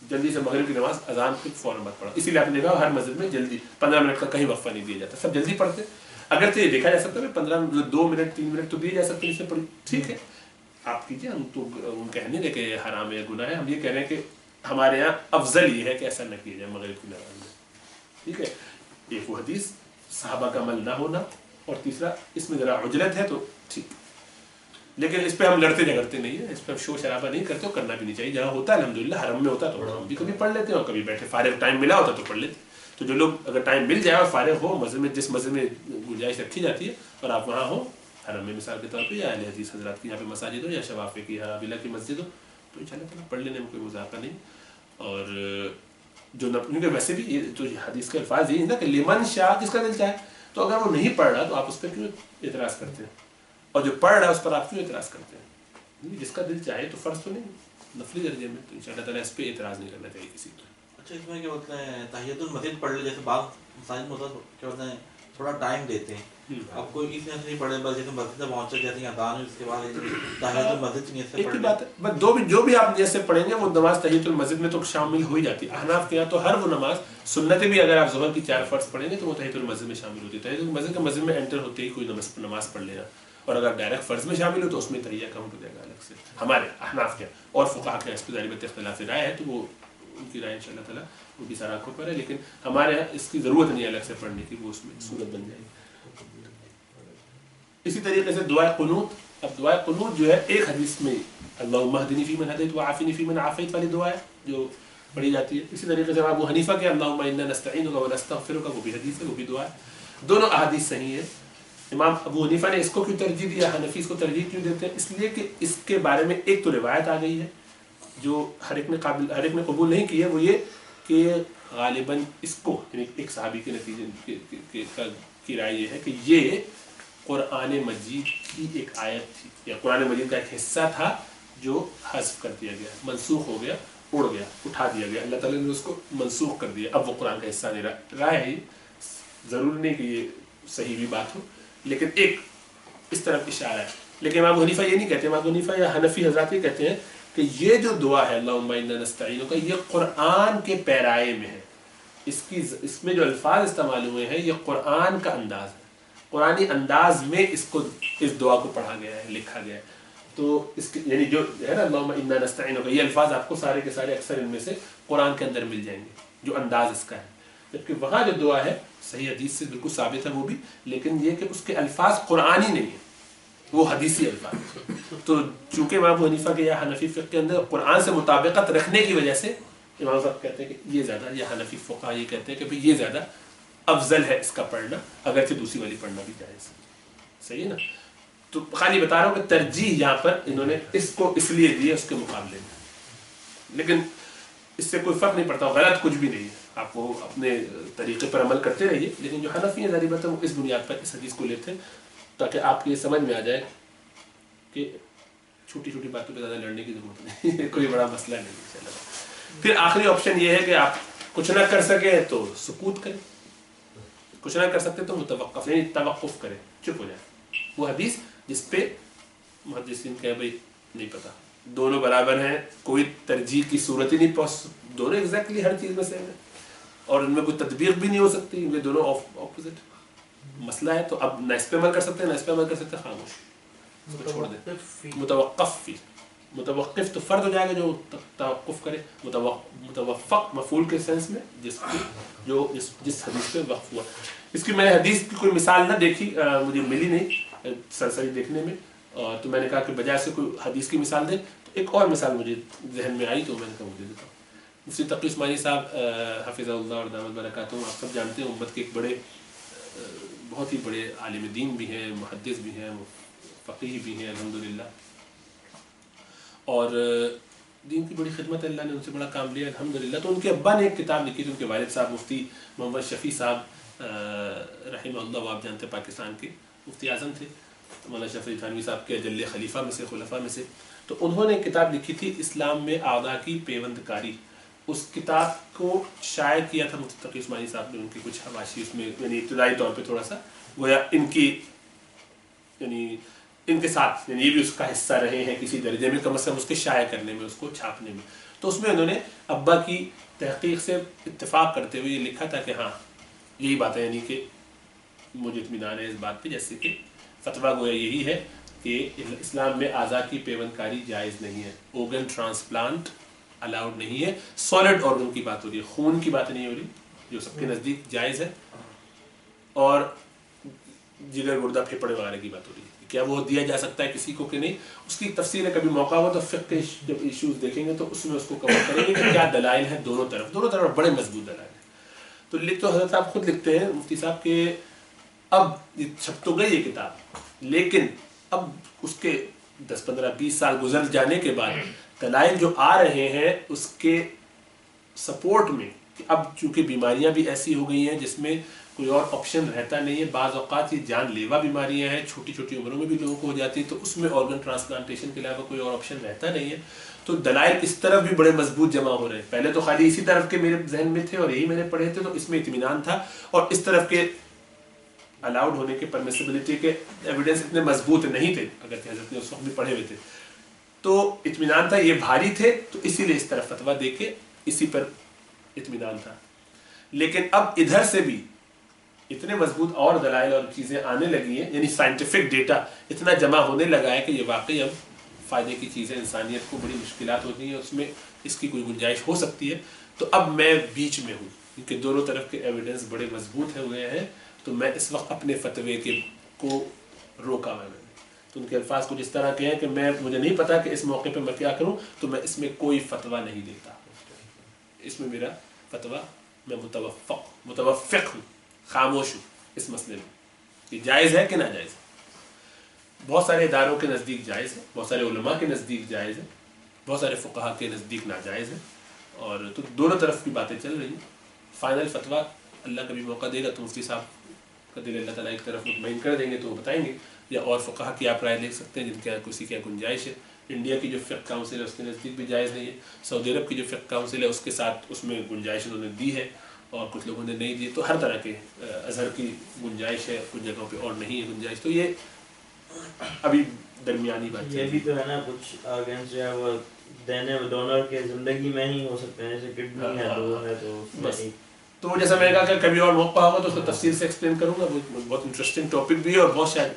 جلدی سے مغرب کی نماز اذان کے فوراً مت پڑھو اسی لیے آپ نے کہا ہر مسجد میں جلدی 15 منٹ کا کہیں وقفہ نہیں دیا جاتا سب جلدی پڑھتے اگر تو یہ دیکھا جا سکتا ہے 2 منٹ 3 منٹ تو دیے جا سکتے ہیں اس سے پڑھی ٹھیک ہے آپ کیجیے ہم تو کہہ نہیں رہے کہ حرام ہے گناہ ہے ہم یہ کہہ رہے ہیں کہ ہمارے یہاں افضل یہ ہے کہ ایسا نہ کیا جائے مغرب کی نماز میں ٹھیک ہے ایک وہ حدیث صحابہ کا عمل نہ ہونا اور تیسرا اس میں ذرا عجلت ہے تو ٹھیک لیکن اس پہ ہم لڑتے جھگڑتے نہیں ہیں اس پہ ہم شور شرابہ نہیں کرتے اور کرنا بھی نہیں چاہیے جہاں ہوتا ہے الحمدللہ حرم میں ہوتا تو ہم بھی کبھی پڑھ لیتے ہیں اور کبھی بیٹھے فارغ ٹائم ملا ہوتا تو پڑھ لیتے تو جو لوگ اگر ٹائم مل جائے اور فارغ ہو مسجد میں جس مسجد میں گنجائش رکھی جاتی ہے اور آپ وہاں ہو حرم میں مثال کے طور پہ یا اہل حدیث حضرات کی یہاں پہ مساجد ہو یا شوافع کی حنابلہ کی مسجد ہو تو انشاءاللہ تعالیٰ پڑھ لینے میں کوئی مذاکرہ نہیں اور جو کیونکہ ویسے بھی یہ تو حدیث کے الفاظ یہی ہے نا کہ لمن شاء جس کا دل چاہے تو اگر وہ نہیں پڑھ رہا تو آپ اس پہ کیوں اعتراض کرتے ہیں اور جو پڑھ رہا ہے اس پر آپ کیوں اعتراض کرتے ہیں جس کا دل چاہے تو فرض تو نہیں نفلی درجے میں تو انشاءاللہ تعالیٰ اس پہ اعتراض نہیں کرنا چاہیے کسی کو اچھا اس میں کیا ہوتا ہے تحیۃ المسجد پڑھ لے جیسے بعض مساجد میں ہوتا ہے کیا ہوتا ہے تھوڑا ٹائم دیتے ہیں اب کوئی اس میں سے نہیں پڑھے بس جیسے مسجد سے پہنچا جاتے ہیں اذان اس کے بعد تحیۃ المسجد نیت سے پڑھ بات ہے بس جو بھی آپ نیت سے پڑھیں گے وہ نماز تحیۃ المسجد میں تو شامل ہو ہی جاتی ہے احناف کے یہاں تو ہر وہ نماز سنتیں بھی اگر آپ ظہر کی 4 فرض پڑھیں گے تو وہ تحیۃ المسجد میں شامل ہوتی ہے تحیۃ المسجد کے مسجد میں انٹر ہوتے ہی کوئی نماز پڑھ لینا اور اگر ڈائریکٹ فرض میں شامل ہو تو اس میں تحیہ کاؤنٹ ہو جائے گا الگ سے ہمارے احناف کے اور فقہا کے اس پہ ظاہر اختلاف رائے ہے تو وہ ان کی رائے انشاءاللہ تعالیٰ ان کی سارا آنکھوں پر ہے لیکن ہمارے یہاں اس کی ضرورت نہیں ہے الگ سے پڑھنے کی وہ اس میں صورت بن جائے گی اسی طریقے سے دعائے قنوت اب دعائے قنوت جو ہے ایک حدیث میں اللہم اہدنی فیمن ہدیت وعافنی فیمن عافیت والی دعا ہے جو پڑھی جاتی ہے اسی طریقے سے ابو حنیفہ کے اللہم انا نستعینک ونستغفرک وہ بھی حدیث ہے وہ بھی دعا ہے دونوں احادیث صحیح ہیں امام ابو حنیفہ نے اس کو کیوں ترجیح دیا حنفی اس کو ترجیح کیوں دیتے ہیں اس لیے کہ اس کے بارے میں ایک تو روایت آ گئی ہے جو ہر ایک نے قبول نہیں کی ہے وہ یہ کہ غالباً اس کو یعنی ایک صحابی کے نتیجے کی رائے یہ ہے کہ یہ قرآن مجید کی ایک آیت تھی یا قرآن مجید کا ایک حصہ تھا جو حذف کر دیا گیا منسوخ ہو گیا اڑ گیا اٹھا دیا گیا اللہ تعالیٰ نے اس کو منسوخ کر دیا اب وہ قرآن کا حصہ نہیں رہا رائے ہے ضرور نہیں کہ یہ صحیح بھی بات ہو لیکن ایک اس طرف اشارہ ہے لیکن امام حنیفہ یہ نہیں کہتے امام حنیفہ یا حنفی حضرات یہ کہتے ہیں کہ یہ جو دعا ہے اللہم انا نستعینک کا یہ قرآن کے پیرائے میں ہے اس میں جو الفاظ استعمال ہوئے ہیں یہ قرآن کا انداز ہے قرآنی انداز میں اس دعا کو پڑھا گیا ہے لکھا گیا ہے تو اس کے یعنی جو ہے نا اللہم انا نستعینک یہ الفاظ آپ کو سارے کے سارے اکثر ان میں سے قرآن کے اندر مل جائیں گے جو انداز اس کا ہے جبکہ وہاں جو دعا ہے صحیح حدیث سے بالکل ثابت ہے وہ بھی لیکن یہ کہ اس کے الفاظ قرآنی نہیں ہیں وہ حدیثی الفاظ تو چونکہ امام ابو حنیفہ کے یا حنفی فقہ کے اندر قرآن سے مطابقت رکھنے کی وجہ سے امام صاحب کہتے ہیں کہ یہ زیادہ یا حنفی فقہ یہ کہتے ہیں کہ یہ زیادہ افضل ہے اس کا پڑھنا اگرچہ دوسری والی پڑھنا بھی جائز صحیح ہے نا تو خالی بتا رہا ہوں کہ ترجیح یہاں پر انہوں نے اس کو اس لیے دی ہے اس کے مقابلے میں لیکن اس سے کوئی فرق نہیں پڑتا، غلط کچھ بھی نہیں ہے، آپ وہ اپنے طریقے پر عمل کرتے رہیے، لیکن جو حنفی ہیں ظاہر بات ہے وہ اس بنیاد پر اس حدیث کو لیتے ہیں تاکہ آپ کو یہ سمجھ میں آ جائے کہ چھوٹی چھوٹی باتوں پہ زیادہ لڑنے کی ضرورت نہیں ہے، کوئی بڑا مسئلہ نہیں ہے۔ پھر آخری آپشن یہ ہے کہ آپ کچھ نہ کر سکیں تو سکوت کریں، کچھ نہ کر سکتے تو متوقف یعنی توقف کریں، چپ ہو جائیں۔ وہ حدیث جس پہ محدثین کہے بھائی نہیں پتہ، دونوں برابر ہیں، کوئی ترجیح کی صورت ہی نہیں، دونوں ایگزیکٹلی ہر چیز میں سیم ہے اور ان میں کوئی تطبیق بھی نہیں ہو سکتی، ان میں دونوں اپوزٹ مسئلہ ہے، تو اب نہ اس پہ عمل کر سکتے ہیں نہ اس پہ عمل کر سکتے، خاموش اس کو چھوڑ دیں۔ متوقف فی، متوقف تو فرد ہو جائے گا جو توقف کرے، متوفق مفعول کے سینس میں جس حدیث پہ وقف ہوا۔ اس کی میں نے حدیث کی کوئی مثال نہ دیکھی، مجھے ملی نہیں سرسری دیکھنے میں، تو میں نے کہا کہ بجائے سے کوئی حدیث کی مثال دیں، تو ایک اور مثال مجھے ذہن میں آئی تو میں نے کہا وہ دے دیتا ہوں۔ مفتی تقی عثمانی صاحب حفظہ اللہ اور دامت برکاتہ، آپ سب جانتے ہیں امت کے ایک بڑے بہت ہی بڑے عالم دین بھی ہیں، محدث بھی ہیں، فقیہ بھی ہیں الحمدللہ، اور دین کی بڑی خدمت ہے، اللہ نے ان سے بڑا کام لیا الحمدللہ۔ تو ان کے ابا نے ایک کتاب لکھی تھی، ان کے والد صاحب مفتی محمد شفیع صاحب رحمہ اللہ، وہ آپ جانتے ہیں پاکستان کے مفتی اعظم تھے، مولانا شفیع تھانوی صاحب کے اجل خلیفہ میں سے، خلفاء میں سے۔ تو انہوں نے ایک کتاب لکھی تھی اسلام میں اعضاء کی پیوند کاری، اس کتاب کو شائع کیا تھا مفتی تقی عثمانی صاحب نے، ان کی کچھ حواشی اس میں یعنی ابتدائی طور پہ تھوڑا سا گویا ان کی یعنی ان کے ساتھ یعنی یہ بھی اس کا حصہ رہے ہیں کسی درجے میں، کم از کم اس کے شائع کرنے میں، اس کو چھاپنے میں۔ تو اس میں انہوں نے ابا کی تحقیق سے اتفاق کرتے ہوئے یہ لکھا تھا کہ ہاں یہی بات ہے، یعنی کہ مجھے اطمینان ہے اس بات پہ، جیسے کہ فتویٰ گویا یہی ہے کہ اسلام میں اعضاء کی پیوند کاری جائز نہیں ہے، organ ٹرانسپلانٹ الاؤڈ نہیں ہے، سالڈ آرگن کی بات ہو رہی ہے، خون کی بات نہیں ہو رہی جو سب کے نزدیک جائز ہے، اور جگر گردہ پھیپڑے وغیرہ کی بات ہو رہی ہے، کیا وہ دیا جا سکتا ہے کسی کو کہ نہیں۔ اس کی تفصیل ہے، کبھی موقع ہو تو فقہ کے جب ایشوز دیکھیں گے تو اس میں اس کو کور کریں گے کہ کیا دلائل ہیں دونوں طرف بڑے مضبوط دلائل ہیں۔ تو لکھ تو حضرت صاحب خود لکھتے ہیں مفتی صاحب کہ اب یہ چھپ تو گئی یہ کتاب، لیکن اب اس کے 10-15-20 سال گزر جانے کے بعد دلائل جو آ رہے ہیں اس کے سپورٹ میں، کہ اب چونکہ بیماریاں بھی ایسی ہو گئی ہیں جس میں کوئی اور آپشن رہتا نہیں ہے، بعض اوقات یہ جان لیوا بیماریاں ہیں، چھوٹی چھوٹی عمروں میں بھی لوگوں کو ہو جاتی ہے، تو اس میں آرگن ٹرانسپلانٹیشن کے علاوہ کوئی اور آپشن رہتا نہیں ہے، تو دلائل اس طرف بھی بڑے مضبوط جمع ہو رہے ہیں۔ پہلے تو خالی اسی طرف کے میرے ذہن میں تھے اور یہی میں نے پڑھے تھے، تو اس میں اطمینان تھا، اور اس طرف کے الاؤڈ ہونے کے پرمیسیبلٹی کے ایویڈنس اتنے مضبوط نہیں تھے، اگر کہ حضرت نے اس وقت بھی پڑھے ہوئے تھے، تو اطمینان تھا، یہ بھاری تھے تو اسی لیے اس طرف فتویٰ دے کے اسی پر اطمینان تھا۔ لیکن اب ادھر سے بھی اتنے مضبوط اور دلائل اور چیزیں آنے لگی ہیں، یعنی سائنٹیفک ڈیٹا اتنا جمع ہونے لگا ہے کہ یہ واقعی اب فائدے کی چیزیں، انسانیت کو بڑی مشکلات ہوتی ہیں، اس میں اس کی کوئی گنجائش ہو سکتی ہے۔ تو اب میں بیچ میں ہوں کیونکہ دونوں طرف کے ایویڈنس بڑے مضبوط ہوئے ہیں، تو میں اس وقت اپنے فتوے کو روکا ہوا ہے۔ تو ان کے الفاظ کچھ اس طرح کے ہیں کہ مجھے نہیں پتا کہ اس موقع پہ میں کیا کروں، تو میں اس میں کوئی فتویٰ نہیں دیتا، اس میں میرا فتویٰ، میں متوفق ہوں، خاموش ہوں اس مسئلے میں کہ جائز ہے کہ ناجائز ہے۔ بہت سارے اداروں کے نزدیک جائز ہے، بہت سارے علماء کے نزدیک جائز ہے، بہت سارے فقہاء کے نزدیک ناجائز ہے، اور تو دونوں طرف کی باتیں چل رہی ہیں۔ فائنل فتویٰ اللہ کبھی موقع دے گا تو مفتی صاحب کا دل اللہ تعالیٰ ایک طرف مطمئن کر دیں گے تو وہ بتائیں گے، یا اور فقہاء کی آپ رائے دیکھ سکتے ہیں جن کے کسی کی گنجائش ہے۔ انڈیا کی جو فقہ کاؤنسل ہے اس کے نزدیک بھی جائز نہیں ہے، سعودی عرب کی جو فقہ کاؤنسل ہے اس کے ساتھ اس میں گنجائش انہوں نے دی ہے اور کچھ لوگوں نے نہیں دی، تو ہر طرح کے ازہر کی گنجائش ہے، کچھ جگہوں پہ اور نہیں ہے گنجائش، تو یہ ابھی درمیانی بات ہے۔ یہ بھی تو ہے نا، کچھ آرگنز جو ہے وہ دینے ڈونر کے زندگی میں ہی ہو سکتے ہیں، جیسے کڈنی ہے تو ہے تو بس تو جیسا میں نے کہا کہ کبھی اور موقع ہوگا تو اس کو تفصیل سے ایکسپلین کروں گا، بہت انٹرسٹنگ ٹاپک بھی ہے اور بہت شاید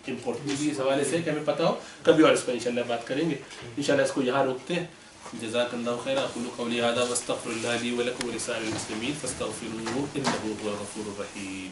امپورٹنٹ بھی اس حوالے سے کہ ہمیں پتہ ہو، کبھی اور اس پر انشاءاللہ بات کریں گے۔ انشاءاللہ اس کو یہاں روکتے ہیں۔ جزاک اللہ خیر، اقول قولی ھذا واستغفر اللہ لی ولکم ولسائر المسلمین فاستغفروہ انہ هو الغفور الرحیم۔